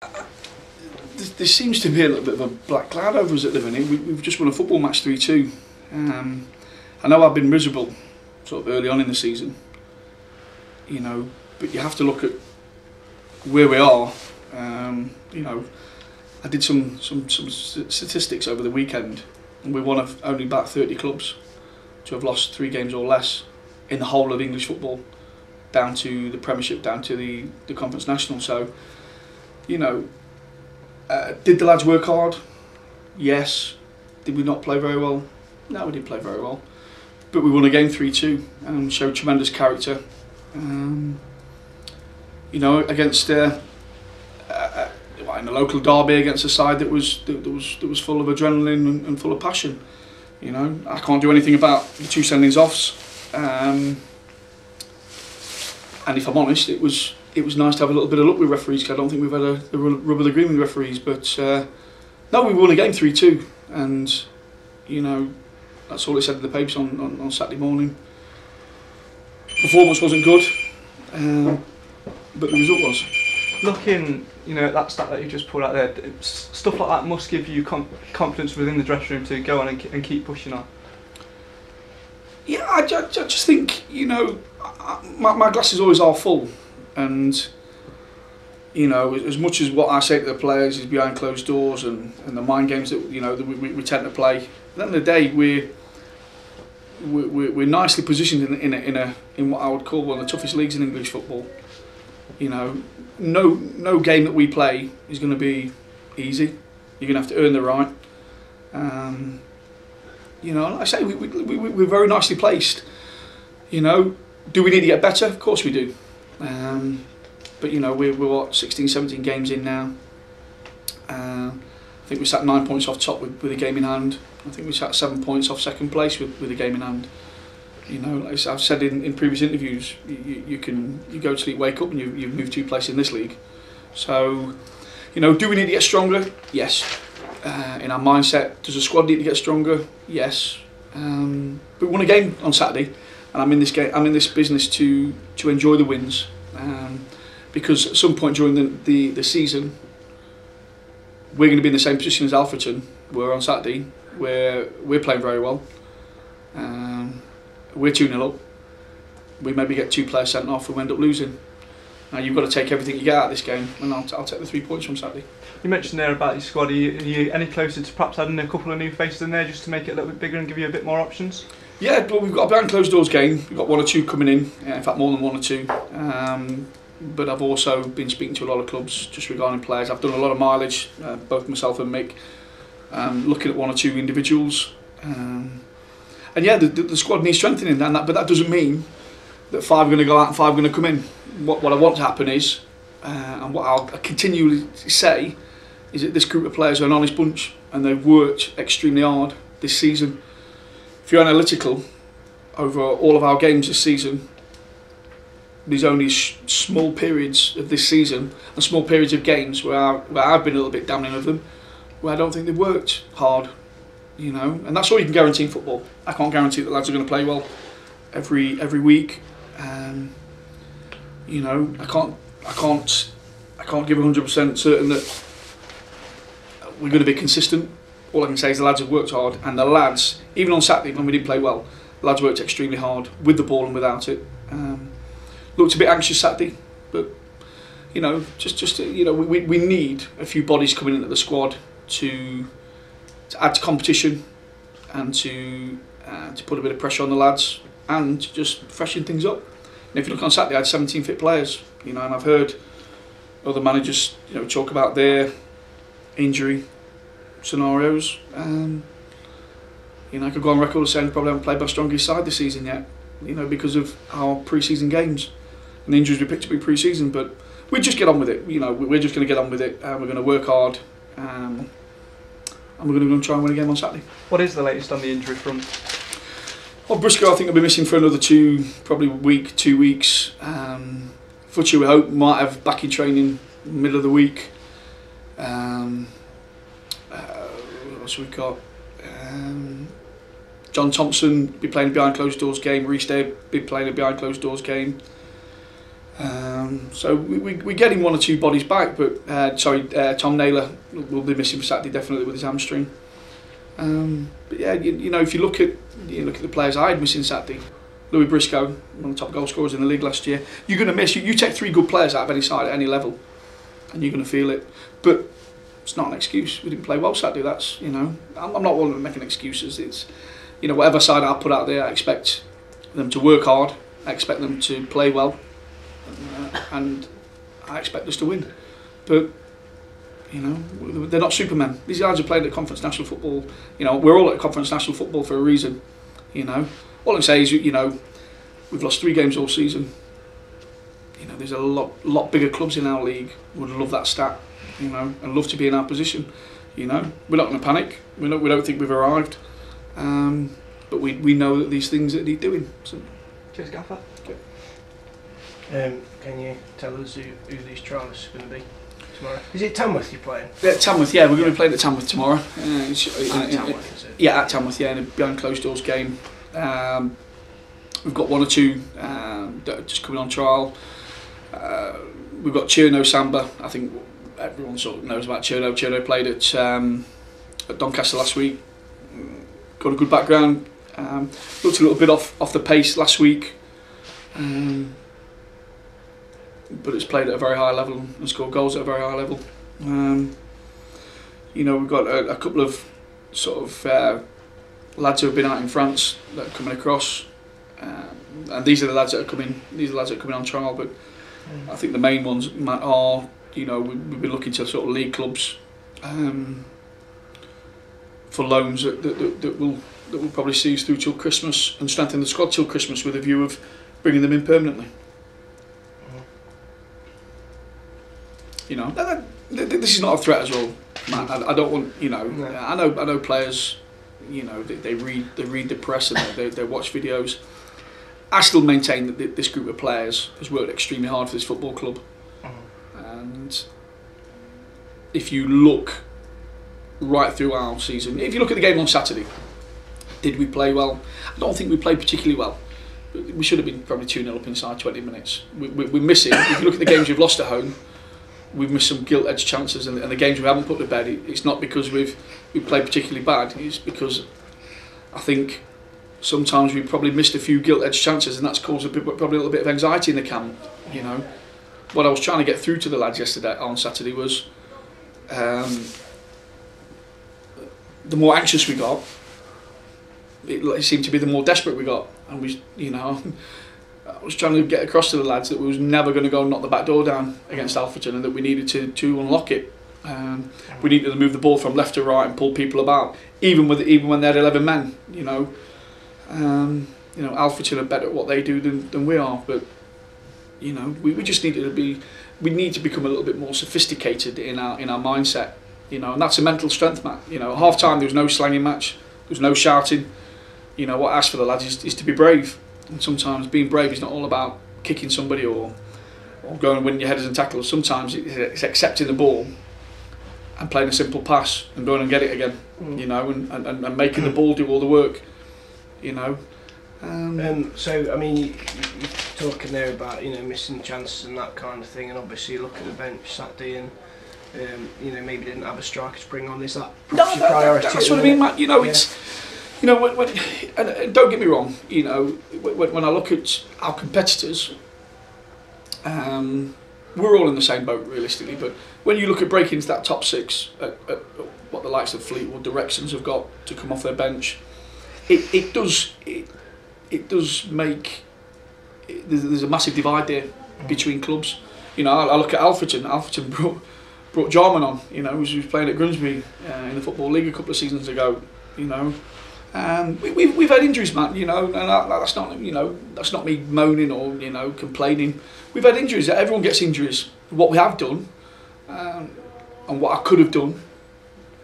There seems to be a little bit of a black cloud over us at the minute. We've just won a football match 3-2. I know I've been miserable sort of early on in the season, you know, but you have to look at where we are. You know, I did some statistics over the weekend, and we're one of only about 30 clubs to have lost 3 games or less in the whole of English football, down to the Premiership, down to the Conference National. So, you know, did the lads work hard? Yes. Did we not play very well? No, we didn't play very well. But we won a game 3-2 and showed tremendous character. You know, against in a local derby against a side that was full of adrenaline and full of passion. You know, I can't do anything about the 2 sendings offs. And if I'm honest, it was nice to have a little bit of luck with referees, because I don't think we've had a rub of the green with referees. But no, we won a game 3-2, and you know, that's all it said in the papers on Saturday morning. Performance wasn't good, but the result was. Looking, you know, at that stat that you just pulled out there, stuff like that must give you confidence within the dressing room to go on and keep pushing on. Yeah, I just think, you know, my glass is always half full, and you know, as much as what I say to the players is behind closed doors and the mind games that, you know, that we tend to play, at the end of the day we're nicely positioned in what I would call one of the toughest leagues in English football. You know, no game that we play is going to be easy. You're going to have to earn the right. You know, like I say, we're very nicely placed. You know, do we need to get better? Of course we do. But you know, we're what, 16, 17 games in now. I think we sat 9 points off top with a game in hand. I think we sat 7 points off second place with a game in hand. You know, like I've said in previous interviews, you go to sleep, wake up, and you've moved 2 places in this league. So, you know, do we need to get stronger? Yes. In our mindset, does the squad need to get stronger? Yes. But we won a game on Saturday, and I'm in this business to enjoy the wins, because at some point during the season, we're going to be in the same position as Alfreton were on Saturday, where we're playing very well. We're 2-0 up. We maybe get 2 players sent off and we end up losing. Now you've got to take everything you get out of this game, and I'll take the 3 points from Saturday. You mentioned there about your squad. Are you any closer to perhaps adding a couple of new faces in there just to make it a little bit bigger and give you a bit more options? Yeah, well, we've got a behind closed doors game. We've got 1 or 2 coming in. In fact, more than 1 or 2. But I've also been speaking to a lot of clubs just regarding players. I've done a lot of mileage, both myself and Mick, looking at 1 or 2 individuals. And yeah, the squad needs strengthening, but that doesn't mean that 5 are going to go out and 5 are going to come in. What I want to happen is, and what I'll continually say, is that this group of players are an honest bunch, and they've worked extremely hard this season. If you're analytical, over all of our games this season, there's only small periods of this season and small periods of games where I've been a little bit damning of them, where I don't think they've worked hard. You know, and that's all you can guarantee in football. I can't guarantee that lads are going to play well every week. You know, I can't give 100% certain that we're going to be consistent. All I can say is the lads have worked hard, and the lads, even on Saturday when we didn't play well, the lads worked extremely hard with the ball and without it. Looked a bit anxious Saturday, but you know, just you know, we need a few bodies coming into the squad to add to competition and to put a bit of pressure on the lads and to just freshen things up. And if you look on Saturday, I had 17 fit players, you know, and I've heard other managers, you know, talk about their injury scenarios. You know, I could go on record as saying they probably haven't played my strongest side this season yet, you know, because of our pre-season games and the injuries we picked up in pre-season. But we just get on with it, you know, we're just going to get on with it, and we're going to work hard. And we're going to go and try and win a game on Saturday. What is the latest on the injury front? Well, Briscoe, I think, will be missing for another 2 weeks. Futcher, we hope, might have back in training middle of the week. What else we've got? John Thompson be playing a behind closed doors game. Reece Day be playing a behind closed doors game. So we're getting one or two bodies back, but Tom Naylor will be missing for Saturday definitely with his hamstring. But yeah, you know, if you look at the players I had missing Saturday, Louis Briscoe, one of the top goal scorers in the league last year, you're going to miss. You take 3 good players out of any side at any level, and you're going to feel it. But it's not an excuse. We didn't play well Saturday. That's, you know, I'm not one of making excuses. It's, you know, whatever side I put out there, I expect them to work hard. I expect them to play well, and I expect us to win. But you know, they're not Supermen. These guys are playing at Conference National Football. You know, we're all at Conference National Football for a reason. You know, all I'm saying is, you know, we've lost 3 games all season. You know, there's a lot bigger clubs in our league would love that stat. You know, and love to be in our position. You know, we're not going to panic. We don't think we've arrived. But we know that these things that need doing. So. Cheers, Gaffer. Okay. Can you tell us who these trials are going to be tomorrow? Is it Tamworth you're playing? Yeah, Tamworth. Yeah, we're going to be playing at Tamworth tomorrow. At Tamworth, is it? Yeah, at Tamworth. Yeah, in a behind closed doors game. We've got 1 or 2 that are just coming on trial. We've got Cherno Samba. I think everyone sort of knows about Cherno. Cherno played at Doncaster last week. Got a good background. Looked a little bit off the pace last week. But it's played at a very high level and scored goals at a very high level. You know, we've got a couple of sort of lads who have been out in France that are coming across, and these are the lads that are coming. These are the lads that are coming on trial. But I think the main ones are, you know, we've been looking to sort of league clubs for loans that will probably see us through till Christmas and strengthen the squad till Christmas with a view of bringing them in permanently. You know, this is not a threat as well, Matt. I don't want, you know, No. I know players, you know, they read the press and they watch videos. I still maintain that this group of players has worked extremely hard for this football club. And if you look right through our season, if you look at the game on Saturday, did we play well? I don't think we played particularly well. We should have been probably 2-0 up inside 20 minutes. We're missing. If you look at the games we've lost at home, we've missed some gilt-edged chances, and the games we haven't put to bed, it's not because we've played particularly bad. It's because I think sometimes we've probably missed a few gilt-edged chances, and that's caused probably a little bit of anxiety in the camp. You know, what I was trying to get through to the lads yesterday on Saturday was the more anxious we got, it seemed to be the more desperate we got, and we, you know, I was trying to get across to the lads that we was never going to go and knock the back door down against Alfreton, and that we needed to unlock it. We needed to move the ball from left to right and pull people about, even when they had 11 men. You know, Alfreton are better at what they do than we are, but you know, we just needed to be. We need to become a little bit more sophisticated in our mindset. You know, and that's a mental strength, Matt. You know, at half time there was no slanging match, there was no shouting. You know, what I ask for the lads is to be brave. And sometimes being brave is not all about kicking somebody or going and winning your headers and tackles. Sometimes it's accepting the ball and playing a simple pass and going and get it again. You know, and making the ball do all the work. You know. So I mean, you're talking there about, you know, missing chances and that kind of thing, and obviously you look at the bench Saturday and you know, maybe didn't have a striker to bring on. Is that perhaps your priority? That's what I mean, Matt. You know, it's. You know, and don't get me wrong, you know, when I look at our competitors, we're all in the same boat realistically, but when you look at breaking into that top 6 at what the likes of Fleetwood, the Wrexhams have got to come off their bench, it does make, there's a massive divide there between clubs. You know, I look at Alfreton brought Jarman on, you know, who was playing at Grimsby in the Football League a couple of seasons ago, you know. We've had injuries, Matt. You know, and that's not, you know, that's not me moaning or, you know, complaining. We've had injuries. Everyone gets injuries. What we have done, and what I could have done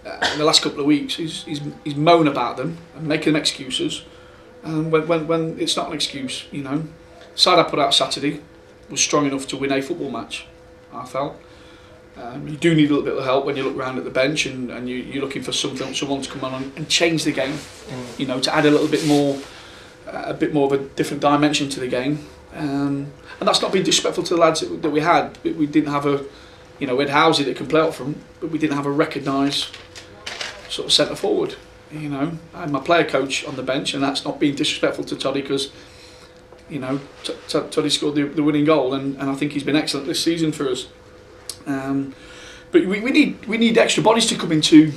in the last couple of weeks is moan about them and making them excuses. And when it's not an excuse, you know, the side I put out Saturday was strong enough to win a football match. I felt. You do need a little bit of help when you look around at the bench and you're looking for someone to come on and change the game. You know, to add a bit more of a different dimension to the game. And that's not being disrespectful to the lads that we had. We didn't have a, we had Housey that can play up front, but we didn't have a recognised sort of centre forward. I had my player coach on the bench, and that's not being disrespectful to Toddy, because Toddy scored the winning goal, and I think he's been excellent this season for us. But we need extra bodies to come in to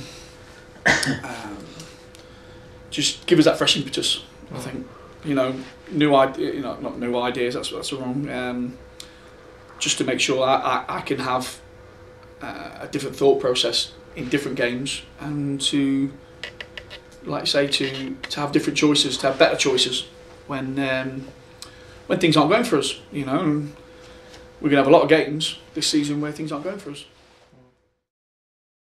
just give us that fresh impetus. I think new idea, not new ideas. That's wrong. Just to make sure I can have a different thought process in different games, and to, like I say, to have different choices, to have better choices when things aren't going for us. We're going to have a lot of games this season where things aren't going for us.